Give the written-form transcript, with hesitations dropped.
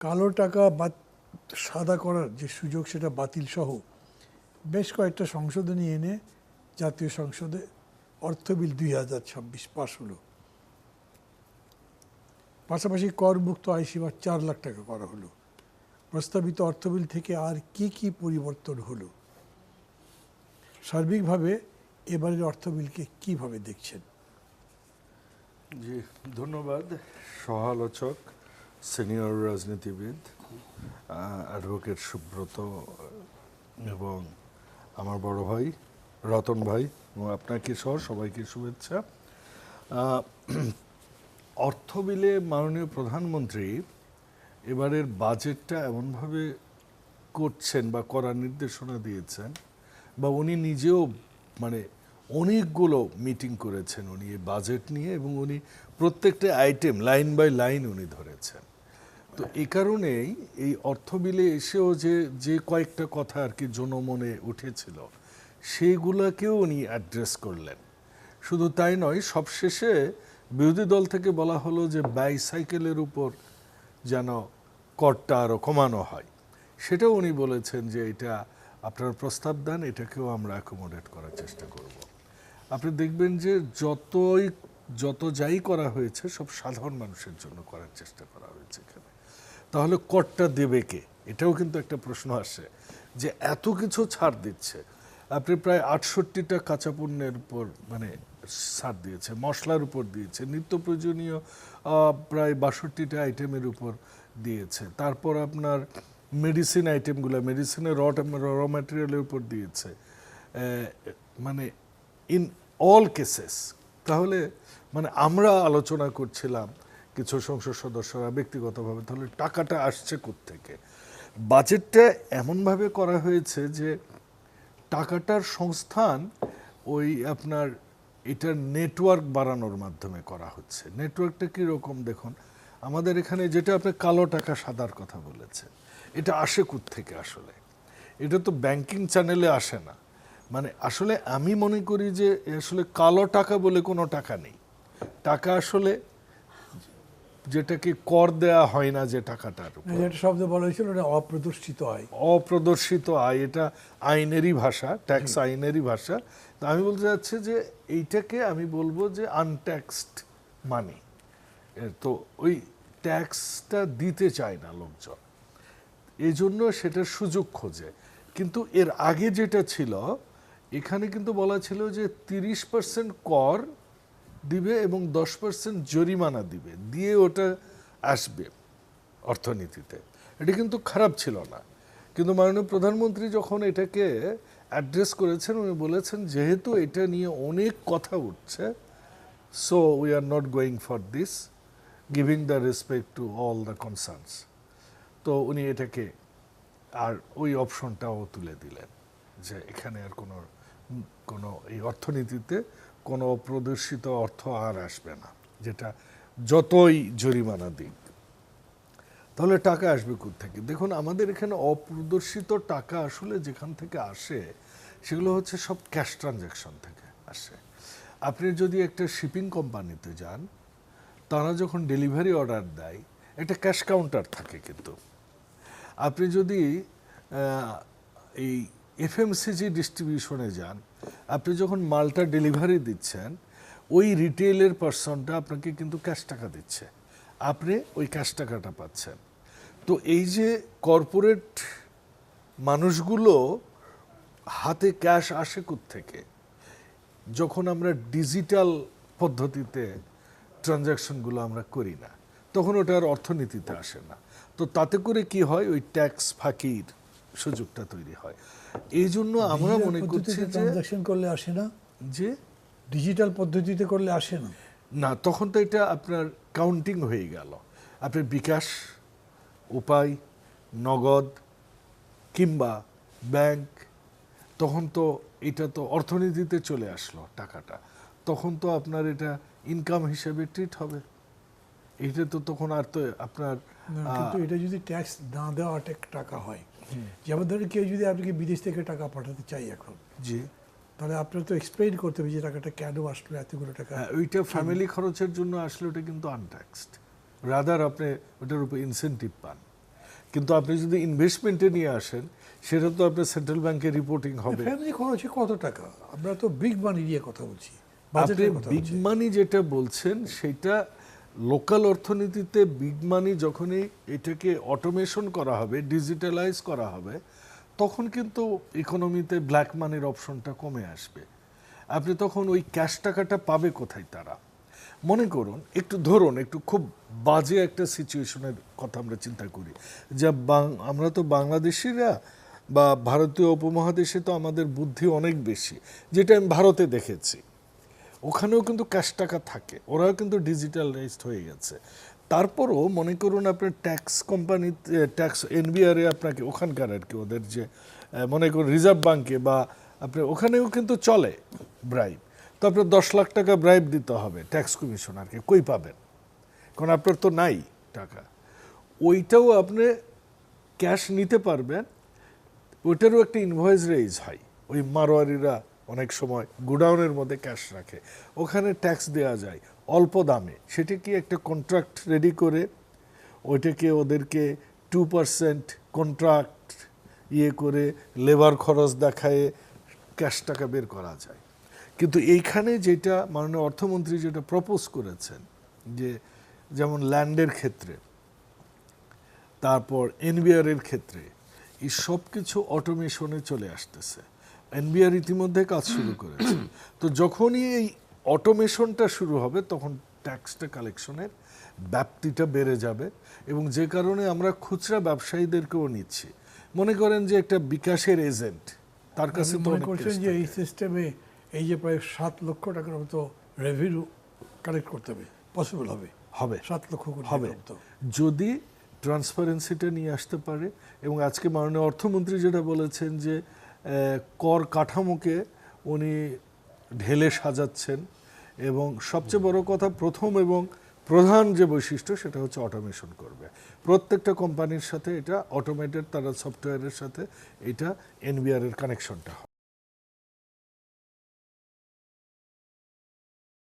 কালো টাকা বা সাদা করার যে সুযোগ সেটা বাতিল সহ বেশ কয়েকটা সংশোধনী এনে জাতীয় সংসদে অর্থ বিল 2026 পাশ হলো। পাশাপাশি করমুক্ত আয় সীমা 4 লাখ টাকা করা হলো। প্রস্তাবিত অর্থ বিল থেকে আর কি কি পরিবর্তন হলো, সার্বিকভাবে এবারের অর্থ বিলকে কিভাবে দেখছেন? জি, ধন্যবাদ। সহ-আলোচক, সিনিয়র রাজনীতিবিদ অ্যাডভোকেট সুব্রত এবং আমার বড় ভাই রতন ভাই এবং আপনাকে সহ সবাইকে শুভেচ্ছা। অর্থ বিলে মাননীয় প্রধানমন্ত্রী এবারের বাজেটটা এমনভাবে করছেন বা করার নির্দেশনা দিয়েছেন, বা উনি নিজেও মানে অনেকগুলো মিটিং করেছেন উনি এই বাজেট নিয়ে, এবং উনি প্রত্যেকটা আইটেম লাইন বাই লাইন উনি ধরেছেন। তো এই কারণেই এই অর্থ বিলে এসেও যে কয়েকটা কথা আর কি জনমনে উঠেছিল সেইগুলোকেও উনি অ্যাড্রেস করলেন। শুধু তাই নয়, সবশেষে বিরোধী দল থেকে বলা হলো যে বাইসাইকেলের উপর যেন করটা আরও কমানো হয়। সেটাও উনি বলেছেন যে এটা আপনার প্রস্তাব দেন, এটাকেও আমরা অ্যাকোমোডেট করার চেষ্টা করব। আপনি দেখবেন যে যত যাই করা হয়েছে সব সাধারণ মানুষের জন্য করার চেষ্টা করা হয়েছে এখানে। তাহলে করটা দেবে কে, এটাও কিন্তু একটা প্রশ্ন আসে যে এত কিছু ছাড় দিচ্ছে। আপনি প্রায় 68টা কাঁচা পণ্যের উপর মানে ছাড় দিয়েছে, মশলার উপর দিয়েছে, নিত্য প্রয়োজনীয় প্রায় 62টা আইটেমের উপর দিয়েছে। তারপর আপনার মেডিসিন আইটেমগুলো, মেডিসিনের র ম্যাটেরিয়ালের উপর দিয়েছে, মানে ইন অল কেসেস। তাহলে মানে আমরা আলোচনা করছিলাম কিছু সংসদ সদস্যরা ব্যক্তিগতভাবে, তাহলে টাকাটা আসছে কোত্থেকে? বাজেটটা এমনভাবে করা হয়েছে যে টাকাটার সংস্থান ওই আপনার এটার নেটওয়ার্ক বাড়ানোর মাধ্যমে করা হচ্ছে। নেটওয়ার্কটা কীরকম দেখুন, আমাদের এখানে যেটা আপনি কালো টাকা সাদার কথা বলেছেন, এটা আসে কোত্থেকে আসলে? এটা তো ব্যাংকিং চ্যানেলে আসে না। মানে আসলে আমি মনে করি যে আসলে কালো টাকা বলে কোনো টাকা নেই। টাকা আসলে যেটাকে কর দেয়া হয় না, যে টাকাটার উপর একটা শব্দ বলা হয়েছিল, এটা অপ্রদর্শিত আয়। অপ্রদর্শিত আয়, এটা আইনেরই ভাষা, ট্যাক্স আইনেরই ভাষা। তো আমি বলতে চাচ্ছি যে এইটাকে আমি বলবো যে আনট্যাক্সড মানি। তো ওই ট্যাক্সটা দিতে চায় না লোকজন, এই জন্য সেটার সুযোগ খোঁজে। কিন্তু এর আগে যেটা ছিল, এখানে কিন্তু বলা ছিল যে 30% কর দিবে এবং 10% জরিমানা দিবে, দিয়ে ওটা আসবে অর্থনীতিতে। এটা কিন্তু খারাপ ছিল না। কিন্তু মাননীয় প্রধানমন্ত্রী যখন এটাকে অ্যাড্রেস করেছেন, উনি বলেছেন যেহেতু এটা নিয়ে অনেক কথা উঠছে, so we are not going for this, giving the respect to all the concerns. তো উনি এটাকে আর ওই অপশনটাও তুলে দিলেন যে এখানে আর কোনো এই অর্থনীতিতে কোনো অপ্রদর্শিত অর্থ আর আসবে না, যেটা যতই জরিমানা দিক। তাহলে টাকা আসবে কোত্থেকে? দেখুন, আমাদের এখানে অপ্রদর্শিত টাকা আসলে যেখান থেকে আসে সেগুলো হচ্ছে সব ক্যাশ ট্রানজ্যাকশন থেকে আসে। আপনি যদি একটা শিপিং কোম্পানিতে যান, তারা যখন ডেলিভারি অর্ডার দেয় একটা ক্যাশ কাউন্টার থাকে, কিন্তু আপনি যদি এই এফএমসিজি ডিস্ট্রিবিউশনে যান, আপনি যখন মালটা ডেলিভারি দিচ্ছেন, ওই রিটেলের পার্সনটা আপনাকে কিন্তু ক্যাশ টাকা দিচ্ছে, আপনি ওই ক্যাশ টাকাটা পাচ্ছেন। তো এই যে কর্পোরেট মানুষগুলো হাতে ক্যাশ আসে কোত্থেকে? যখন আমরা ডিজিটাল পদ্ধতিতে ট্রানজ্যাকশনগুলো আমরা করি না, তখন ওটা আর অর্থনীতিতে আসে না। তো তাতে করে কি হয়, ওই ট্যাক্স ফাঁকির সুযোগটা তৈরি হয়। এই জন্য আমরা মনে করছি যে ট্রানজাকশন করলে আসে না, যে ডিজিটাল পদ্ধতিতে করলে আসে না। না, তখন তো এটা আপনার কাউন্টিং হয়ে গেল। আপনার বিকাশ, উপায়, নগদ কিংবা ব্যাংক, তখন তো এটা তো অর্থনীতিতে চলে আসলো টাকাটা, তখন তো আপনার এটা ইনকাম হিসেবে ট্রিট হবে। এটা তো তখন আর তো আপনার কিন্তু এটা যদি ট্যাক্স না দেওয়া টাকা হয়, যেমন ধরুন কেউ যদি আপনাকে বিদেশ থেকে টাকা পাঠাতে চাই এখন, জি, তাহলে আপনার তো এক্সপ্লেইন করতে হবে যে টাকাটা কেন আসলো, এতগুলো টাকা। ওইটা ফ্যামিলি খরচের জন্য আসলে ওটা কিন্তু আনট্যাক্সড, রাদার আপনি ওটার উপর ইনসেন্টিভ পান। কিন্তু আপনি যদি ইনভেস্টমেন্টে নিয়ে আসেন, সেটা তো আপনার সেন্ট্রাল ব্যাংকে রিপোর্টিং হবে। ফ্যামিলি খরচে কত টাকা? আমরা তো বিগ মানি নিয়ে কথা বলছি, আপনি বাজেটের কথা বিগ বলছি। মানি যেটা বলছেন, সেটা লোকাল অর্থনীতিতে বিগ মানি যখনই এটাকে অটোমেশন করা হবে, ডিজিটালাইজ করা হবে, তখন কিন্তু ইকোনমিতে ব্ল্যাক মানির অপশনটা কমে আসবে। আপনি তখন ওই ক্যাশ টাকাটা পাবে কোথায় তারা? মনে করুন, একটু ধরুন, একটু খুব বাজে একটা সিচুয়েশনের কথা আমরা চিন্তা করি, যে আমরা তো বাংলাদেশিরা বা ভারতীয় উপমহাদেশে তো আমাদের বুদ্ধি অনেক বেশি, যেটা আমি ভারতে দেখেছি। ওখানেও কিন্তু ক্যাশ টাকা থাকে, ওরাও কিন্তু ডিজিটালাইজড হয়ে গেছে। তারপরও মনে করুন আপনার ট্যাক্স কোম্পানিতে, ট্যাক্স এনবিআরে আপনাকে ওখানকার আর কি ওদের যে মনে করুন রিজার্ভ ব্যাংকে বা আপনার ওখানেও কিন্তু চলে ব্রাইব। তো আপনার 10 লাখ টাকা ব্রাইব দিতে হবে ট্যাক্স কমিশনারকে, কই পাবেন? কারণ আপনার তো নাই টাকা। ওইটাও আপনি ক্যাশ নিতে পারবেন, ওইটারও একটা ইনভয়েস রেইজ হয়। ওই মারোয়ারিরা অনেক সময় গোডাউনের মধ্যে ক্যাশ রাখে, ওখানে ট্যাক্স দেওয়া যায় অল্প দামে। সেটা কি একটা কন্ট্রাক্ট রেডি করে ওইটাকে ওদেরকে 2% কন্ট্রাক্ট করে লেবার খরচ দেখায় ক্যাশ টাকা বের করা যায়। কিন্তু এইখানে যেটা মাননীয় অর্থমন্ত্রী যেটা প্রপোজ করেছেন, যে যেমন ল্যান্ডের ক্ষেত্রে, তারপর এনবিআর এর ক্ষেত্রে, এই সব কিছু অটোমেশনে চলে আসতেছে। এনবিআর ইতিমধ্যে কাজ শুরু করেছে। তো যখনই এই অটোমেশনটা শুরু হবে, তখন ট্যাক্সটা কালেকশনের ব্যাপ্তিটা বেড়ে যাবে, এবং যে কারণে আমরা খুচরা ব্যবসায়ীদেরকেও নিচ্ছি। মনে করেন যে একটা বিকাশের এজেন্ট, তার কাছে তো মনে অনেক করছেন cash যে এই থাকে। সিস্টেমে এই যে প্রায় 7 লক্ষ টাকার মতো রেভিনিউ কালেক্ট করতে হবে, পসিবল হবে? হবে 7 লক্ষ কোটি হবে টাকার মতো। যদি ট্রান্সপারেন্সিটা নিয়ে আসতে পারে। এবং আজকে মাননীয় অর্থমন্ত্রী যেটা বলেছেন যে কর কাঠামোকে উনি ঢেলে সাজাচ্ছেন, এবং সবচেয়ে বড় কথা, প্রথম এবং প্রধান যে বৈশিষ্ট্য সেটা হচ্ছে অটোমেশন করবে। প্রত্যেকটা কোম্পানির সাথে এটা অটোমেটেড, তারা সফটওয়্যারের সাথে এটা এনবিআর এর কানেকশনটা হবে।